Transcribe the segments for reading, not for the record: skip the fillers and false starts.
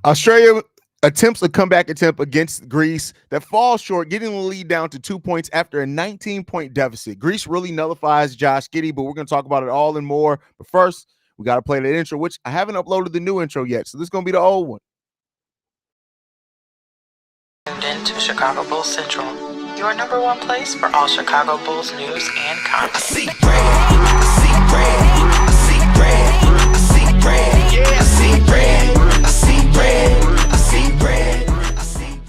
Australia attempts a comeback attempt against Greece that falls short, getting the lead down to 2 points after a 19-point deficit. Greece really nullifies Josh Giddey, but we're going to talk about it all and more. But first, we got to play that intro, which I haven't uploaded the new intro yet, so this is going to be the old one. Tuned in to Chicago Bulls Central, your number one place for all Chicago Bulls news and content. I see red, I see red, I see red, I see red, yeah, I see red, I see red, I see red, I see.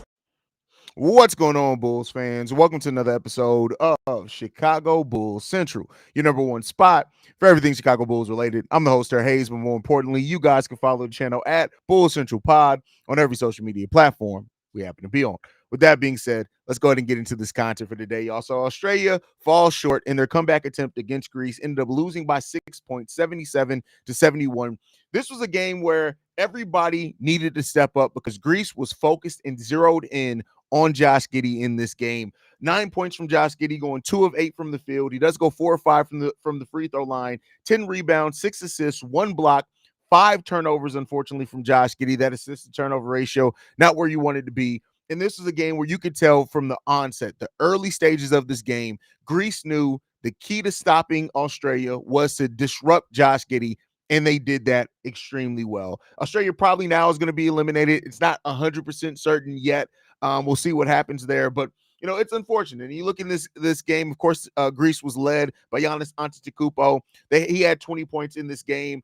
What's going on, Bulls fans? Welcome to another episode of Chicago Bulls Central, your number one spot for everything Chicago Bulls related. I'm the host, Haize, but more importantly, you guys can follow the channel at Bulls Central Pod on every social media platform we happen to be on. With that being said, let's go ahead and get into this content for today. Also, Australia falls short in their comeback attempt against Greece, ended up losing by 6 points, 77-71. This was a game where everybody needed to step up because Greece was focused and zeroed in on Josh Giddey in this game. 9 points from Josh Giddey, going 2 of 8 from the field. He does go 4 or 5 from the free throw line, 10 rebounds, 6 assists, 1 block, 5 turnovers, unfortunately, from Josh Giddey. That assist to turnover ratio, not where you want it to be. And this was a game where you could tell from the onset, the early stages of this game, Greece knew the key to stopping Australia was to disrupt Josh Giddey, and they did that extremely well. Australia probably now is going to be eliminated. It's not 100% certain yet. We'll see what happens there, but you know, it's unfortunate. And you look in this game, of course, Greece was led by Giannis Antetokounmpo. He had 20 points in this game.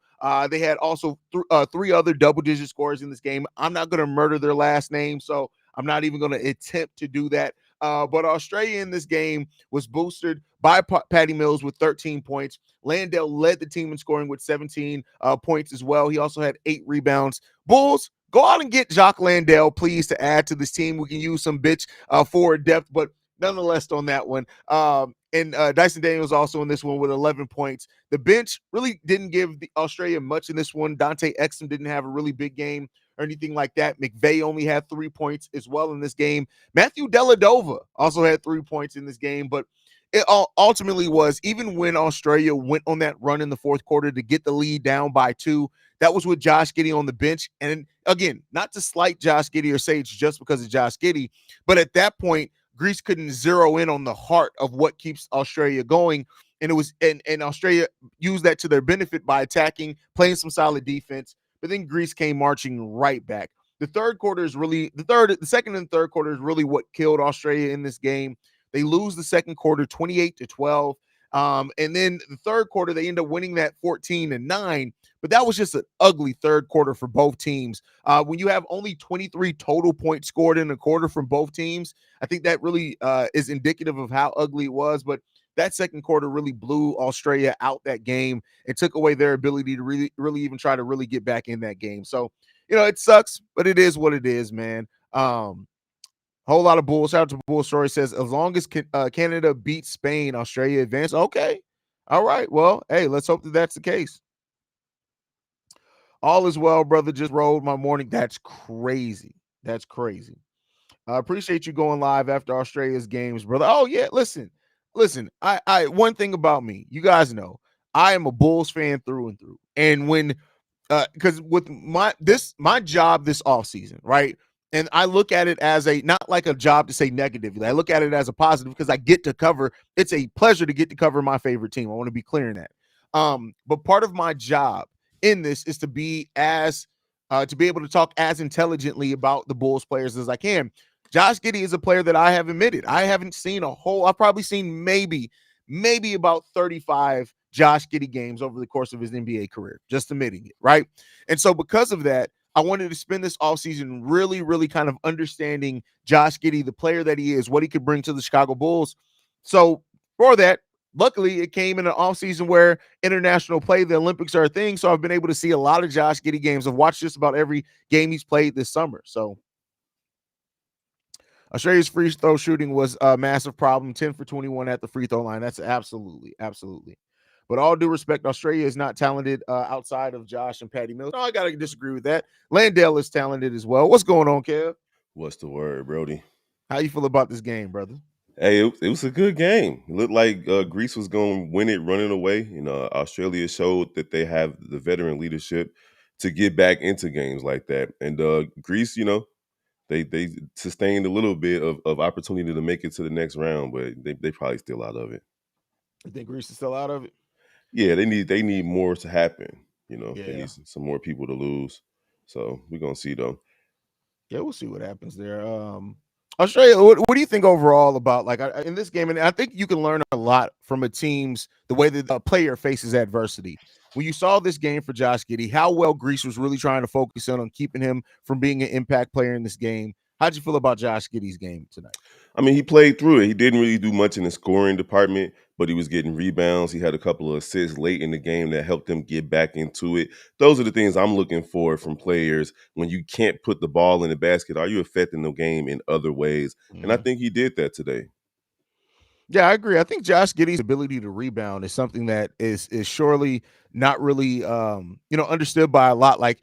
They had also 3 other double-digit scores in this game. I'm not going to murder their last name, so I'm not even going to attempt to do that. But Australia in this game was boosted by Patty Mills with 13 points. Landale led the team in scoring with 17 points as well. He also had 8 rebounds. Bulls, go out and get Jacques Landale, please, to add to this team. We can use some bitch forward depth, but nonetheless on that one. And Dyson Daniels also in this one with 11 points. The bench really didn't give Australia much in this one. Dante Exum didn't have a really big game or anything like that. McVay only had 3 points as well in this game. Matthew Dellavedova also had 3 points in this game, but it ultimately was, even when Australia went on that run in the fourth quarter to get the lead down by 2, that was with Josh Giddey on the bench. And again, not to slight Josh Giddey or say it's just because of Josh Giddey, but at that point, Greece couldn't zero in on the heart of what keeps Australia going. And it was, and Australia used that to their benefit by attacking, playing some solid defense. But then Greece came marching right back. The second and third quarter is really what killed Australia in this game. They lose the second quarter 28-12. And then the third quarter, they end up winning that 14-9. But that was just an ugly third quarter for both teams. When you have only 23 total points scored in a quarter from both teams, I think that really is indicative of how ugly it was. But that second quarter really blew Australia out that game and took away their ability to really even try to really get back in that game. So, you know, it sucks, but it is what it is, man. Whole lot of Bulls. Shout out to Bull Story says, as long as Canada beats Spain, Australia advance. Okay. All right. Well, hey, let's hope that that's the case. All is well, brother. Just rolled my morning. That's crazy. That's crazy. I appreciate you going live after Australia's games, brother. Oh, yeah. Listen. I one thing about me, you guys know, I am a Bulls fan through and through. And when because with my job this offseason, right? And I look at it as not like a job to say negatively. I look at it as a positive because I get to cover. It's a pleasure to get to cover my favorite team. I want to be clear in that. But part of my job in this is to be able to talk as intelligently about the Bulls players as I can. Josh Giddey is a player that I have admitted I haven't seen I've probably seen maybe about 35 Josh Giddey games over the course of his NBA career, just admitting it, right? And so because of that, I wanted to spend this offseason really, really kind of understanding Josh Giddey, the player that he is, what he could bring to the Chicago Bulls. So for that, luckily, it came in an offseason where international play, the Olympics are a thing. So I've been able to see a lot of Josh Giddey games. I've watched just about every game he's played this summer. So Australia's free throw shooting was a massive problem, 10 for 21 at the free throw line. That's absolutely. But all due respect, Australia is not talented outside of Josh and Patty Mills. No, I got to disagree with that. Landale is talented as well. What's going on, Kev? What's the word, Brody? How you feel about this game, brother? Hey, it was a good game. It looked like Greece was going to win it running away. You know, Australia showed that they have the veteran leadership to get back into games like that. And Greece, they sustained a little bit of opportunity to make it to the next round, but they probably still out of it. You think Greece is still out of it? Yeah, they need more to happen. They Yeah. need some more people to lose. So we're gonna see though. Yeah, we'll see what happens there. Australia, what do you think overall about like in this game? And I think you can learn a lot from a team's the way that a player faces adversity. When you saw this game for Josh Giddey, how well Greece was really trying to focus on keeping him from being an impact player in this game. How'd you feel about Josh Giddey's game tonight? I mean, he played through it. He didn't really do much in the scoring department, but he was getting rebounds. He had a couple of assists late in the game that helped him get back into it. Those are the things I'm looking for from players when you can't put the ball in the basket. Are you affecting the game in other ways? And I Mhm. think he did that today. Yeah, I agree. I think Josh Giddey's ability to rebound is something that is surely not really understood by a lot. Like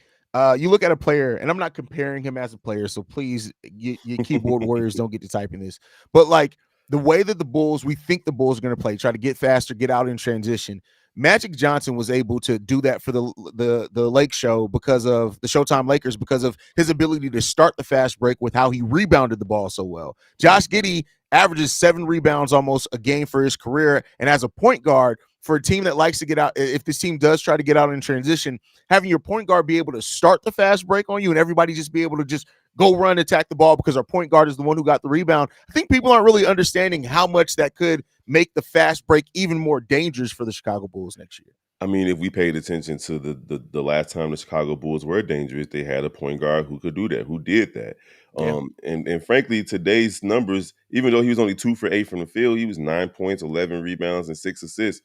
you look at a player, and I'm not comparing him as a player, so please, you keyboard warriors don't get to typing this. But like the way that we think the Bulls are going to play, try to get faster, get out in transition. Magic Johnson was able to do that for the Lake Show because of the Showtime Lakers because of his ability to start the fast break with how he rebounded the ball so well. Josh Giddey averages 7 rebounds almost a game for his career. And as a point guard, for a team that likes to get out, if this team does try to get out in transition, having your point guard be able to start the fast break on you and everybody just be able to just go run, attack the ball because our point guard is the one who got the rebound. I think people aren't really understanding how much that could make the fast break even more dangerous for the Chicago Bulls next year. I mean, if we paid attention to the last time the Chicago Bulls were dangerous, they had a point guard who could do that, who did that. Yeah. And frankly, today's numbers, even though he was only 2 for 8 from the field, he was 9 points, 11 rebounds, and 6 assists.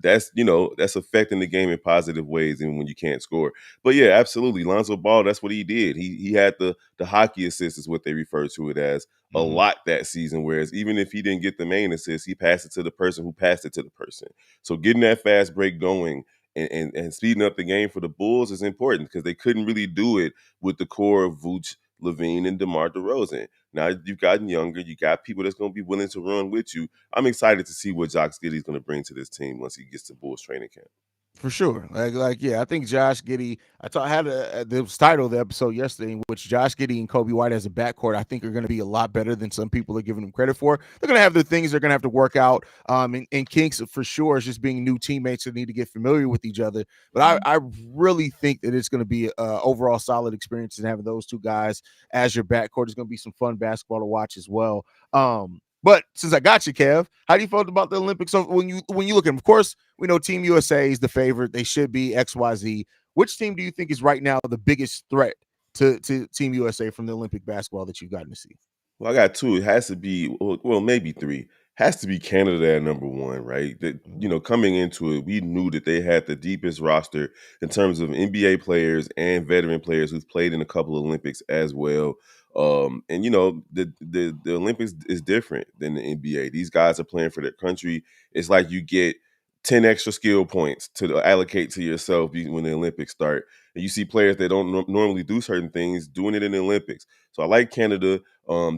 That's affecting the game in positive ways, and when you can't score. But yeah, absolutely, Lonzo Ball, that's what he did. He had the hockey assist is what they refer to it as a Mm-hmm. lot that season. Whereas even if he didn't get the main assist, he passed it to the person who passed it to the person. So getting that fast break going and speeding up the game for the Bulls is important because they couldn't really do it with the core of Vooch, Levine, and DeMar DeRozan. Now you've gotten younger. You got people that's going to be willing to run with you. I'm excited to see what Jock Giddey is going to bring to this team once he gets to Bulls training camp. For sure. Yeah, I think Josh Giddey, had the title of the episode yesterday in which Josh Giddey and Kobe White as a backcourt, I think are going to be a lot better than some people are giving them credit for. They're going to have the things they're going to have to work out. And kinks for sure is just being new teammates that need to get familiar with each other. But I really think that it's going to be overall solid experience and having those two guys as your backcourt is going to be some fun basketball to watch as well. But since I got you, Kev, how do you feel about the Olympics? So when you look at them, of course, we know Team USA is the favorite. They should be XYZ. Which team do you think is right now the biggest threat to Team USA from the Olympic basketball that you've gotten to see? Well, I got two. It has to be, well, maybe three. Has to be Canada at number one, right? That coming into it, we knew that they had the deepest roster in terms of NBA players and veteran players who've played in a couple of Olympics as well. And the Olympics is different than the NBA. These guys are playing for their country. It's like you get 10 extra skill points to allocate to yourself when the Olympics start. And you see players that don't normally do certain things doing it in the Olympics. So I like Canada.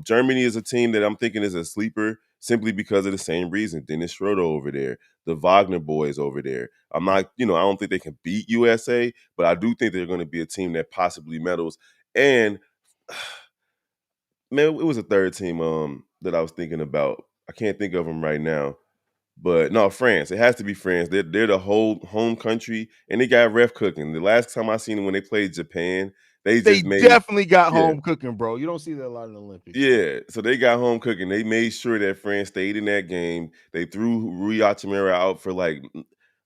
Germany is a team that I'm thinking is a sleeper simply because of the same reason. Dennis Schroeder over there, the Wagner boys over there. I'm not, I don't think they can beat USA, but I do think they're going to be a team that possibly medals. And man, it was a third team that I was thinking about. I can't think of them right now. But no, France. It has to be France. They're the whole home country, and they got ref cooking. The last time I seen them when they played Japan, they They just made definitely got yeah. home cooking, bro. You don't see that a lot in the Olympics, man. Yeah, so they got home cooking. They made sure that France stayed in that game. They threw Rui Hachimura out for like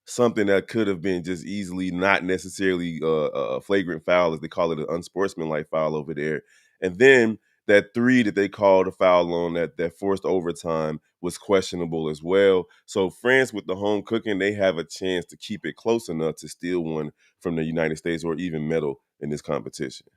something that could have been just easily not necessarily a flagrant foul, as they call it, an unsportsmanlike foul over there. And then that three that they called a foul on that forced overtime was questionable as well. So France with the home cooking, they have a chance to keep it close enough to steal one from the United States or even medal in this competition.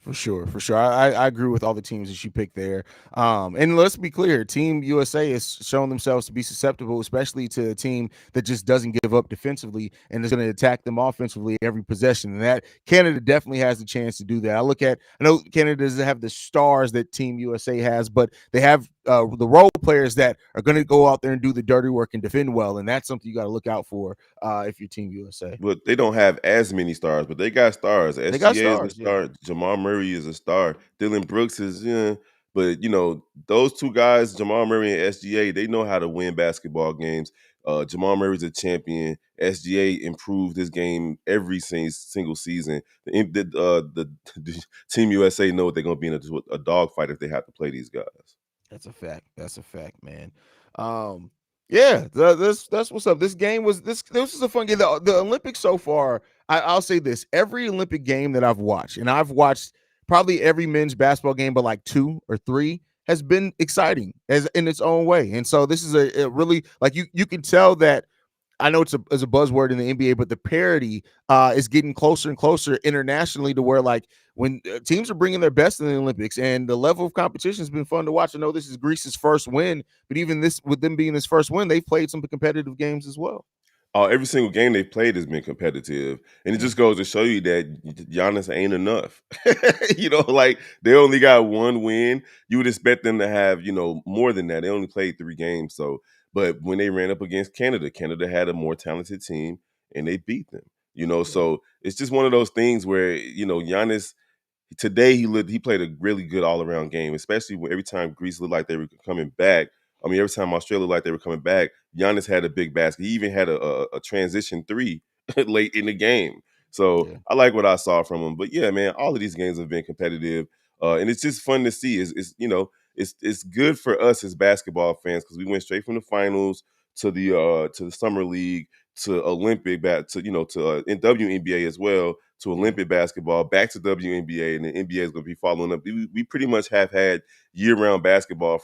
For sure, for sure. I agree with all the teams that you picked there. And let's be clear, Team USA has shown themselves to be susceptible, especially to a team that just doesn't give up defensively and is going to attack them offensively every possession. And that Canada definitely has the chance to do that. I know Canada doesn't have the stars that Team USA has, but they have the role players that are going to go out there and do the dirty work and defend well. And that's something you got to look out for if you're Team USA. But they don't have as many stars, but they got stars. They got SGA is a stars, yeah. star. Jamal Murray is a star. Dylan Brooks is, yeah. But, those two guys, Jamal Murray and SGA, they know how to win basketball games. Jamal Murray's a champion. SGA improved his game every single season. The Team USA know they're going to be in a dogfight if they have to play these guys. That's a fact. That's a fact, man. Yeah, that's what's up. This was a fun game. The Olympics so far, I'll say this: every Olympic game that I've watched, and I've watched probably every men's basketball game, but like 2 or 3 has been exciting as in its own way. And so this is a really like you can tell that I know it's a buzzword in the NBA, but the parity is getting closer and closer internationally to where like when teams are bringing their best in the Olympics and the level of competition has been fun to watch. I know this is Greece's first win, but even this with them being this first win, they've played some competitive games as well. Every single game they played has been competitive, and it just goes to show you that Giannis ain't enough. Like they only got one win. You would expect them to have, more than that. They only played 3 games, so. But when they ran up against Canada, Canada had a more talented team, and they beat them. So it's just one of those things where Giannis. Today he played a really good all around game, especially when every time Greece looked like they were coming back. I mean, every time Australia looked like they were coming back, Giannis had a big basket. He even had a transition 3 late in the game. So Yeah. I like what I saw from him. But yeah, man, all of these games have been competitive, and it's just fun to see. It's good for us as basketball fans because we went straight from the finals to the summer league to Olympic back to in WNBA as well to Olympic basketball, back to WNBA, and the NBA is going to be following up. We pretty much have had year-round basketball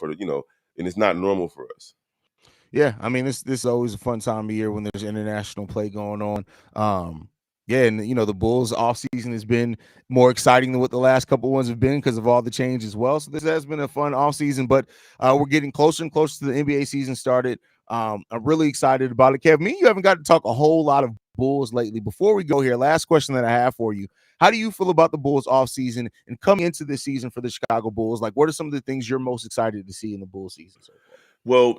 and it's not normal for us. Yeah, I mean this is always a fun time of year when there's international play going on. Yeah, and the Bulls off season has been more exciting than what the last couple ones have been because of all the change as well. So this has been a fun off season, but we're getting closer and closer to the NBA season started. I'm really excited about it. Kev, me and you haven't got to talk a whole lot of Bulls lately. Before we go here, last question that I have for you. How do you feel about the Bulls off season and coming into this season for the Chicago Bulls? Like, what are some of the things you're most excited to see in the Bulls season so far? Well,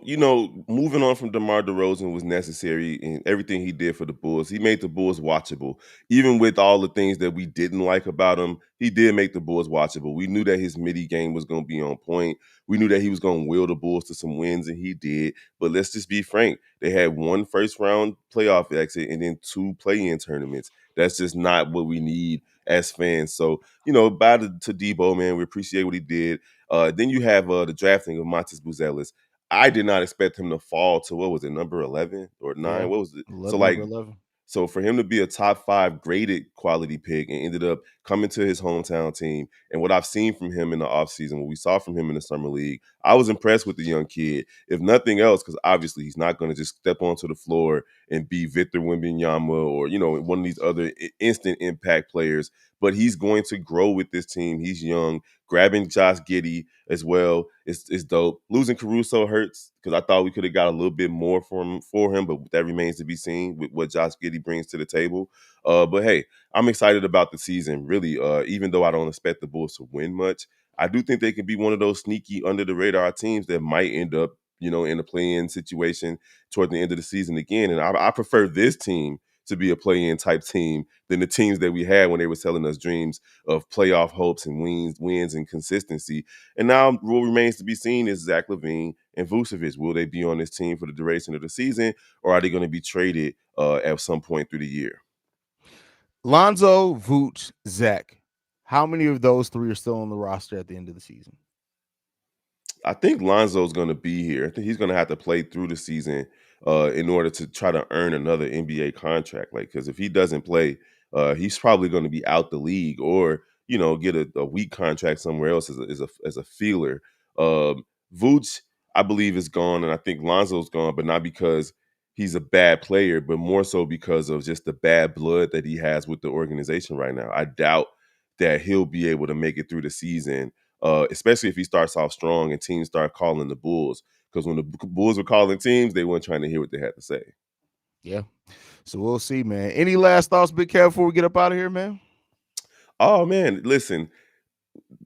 moving on from DeMar DeRozan was necessary in everything he did for the Bulls. He made the Bulls watchable. Even with all the things that we didn't like about him, he did make the Bulls watchable. We knew that his midi game was going to be on point. We knew that he was going to will the Bulls to some wins, and he did. But let's just be frank. They had 1 first-round playoff exit and then 2 play-in tournaments. That's just not what we need as fans. So, bye to Debo, man. We appreciate what he did. Then you have the drafting of Montes Buzelis. I did not expect him to fall to what was it, number 11 or 9? Yeah, What was it? So number 11. so for him to be a top 5 graded quality pick and ended up coming to his hometown team, and what I've seen from him in the offseason, what we saw from him in the summer league, I was impressed with the young kid. If nothing else, because obviously he's not going to just step onto the floor and be Victor Wembanyama or one of these other instant impact players, but he's going to grow with this team. He's young. Grabbing Josh Giddey as well is dope. Losing Caruso hurts because I thought we could have got a little bit more for him, but that remains to be seen with what Josh Giddey brings to the table. But hey, I'm excited about the season, really. Even though I don't expect the Bulls to win much, I do think they can be one of those sneaky under the radar teams that might end up, in a play-in situation toward the end of the season again. And I prefer this team to be a play-in type team than the teams that we had when they were selling us dreams of playoff hopes and wins and consistency. And now what remains to be seen is Zach LaVine and Vucevic. Will they be on this team for the duration of the season, or are they going to be traded at some point through the year? Lonzo, Vooch, Zach. How many of those 3 are still on the roster at the end of the season? I think Lonzo's going to be here. I think he's going to have to play through the season in order to try to earn another NBA contract. Like, because if he doesn't play, he's probably going to be out the league or get a weak contract somewhere else as a feeler. Vooch, I believe, is gone, and I think Lonzo's gone, but not because he's a bad player, but more so because of just the bad blood that he has with the organization right now. I doubt that he'll be able to make it through the season, especially if he starts off strong and teams start calling the Bulls. Because when the Bulls were calling teams, they weren't trying to hear what they had to say. Yeah. So we'll see, man. Any last thoughts, Big Kev, before we get up out of here, man? Oh, man, listen.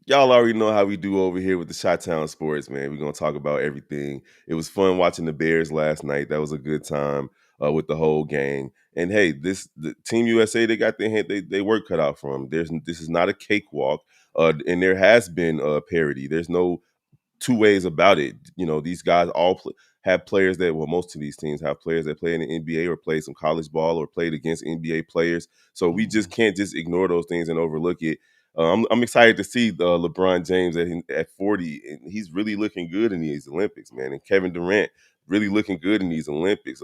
Y'all already know how we do over here with the Chi-Town Sports, man. We're going to talk about everything. It was fun watching the Bears last night. That was a good time with the whole gang. And, hey, the Team USA, they got their hand, they work cut out for them. This is not a cakewalk, and there has been parity. There's no two ways about it. You know, these guys all have players that, well, most of these teams have players that play in the NBA or play some college ball or played against NBA players. So we just can't just ignore those things and overlook it. I'm excited to see LeBron James at 40, and he's really looking good in these Olympics, man. And Kevin Durant really looking good in these Olympics.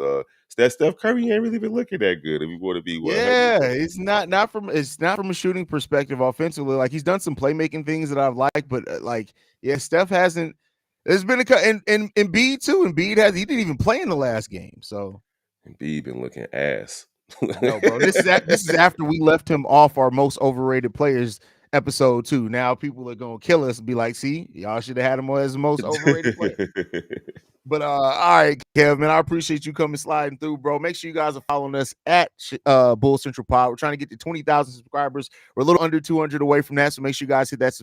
Steph Curry ain't really been looking that good if you want to be 100. Yeah, it's not from a shooting perspective offensively. Like, he's done some playmaking things that I've liked, but Steph hasn't. There's been and Embiid too. Embiid he didn't even play in the last game. So Embiid been looking ass. I know, bro. This is after we left him off our most overrated players episode 2. Now people are gonna kill us and be like, see, y'all should have had him as the most overrated player. But all right, Kevin, I appreciate you coming sliding through, bro. Make sure you guys are following us at Bull Central Pod. We're trying to get to 20,000 subscribers. We're a little under 200 away from that, so make sure you guys hit that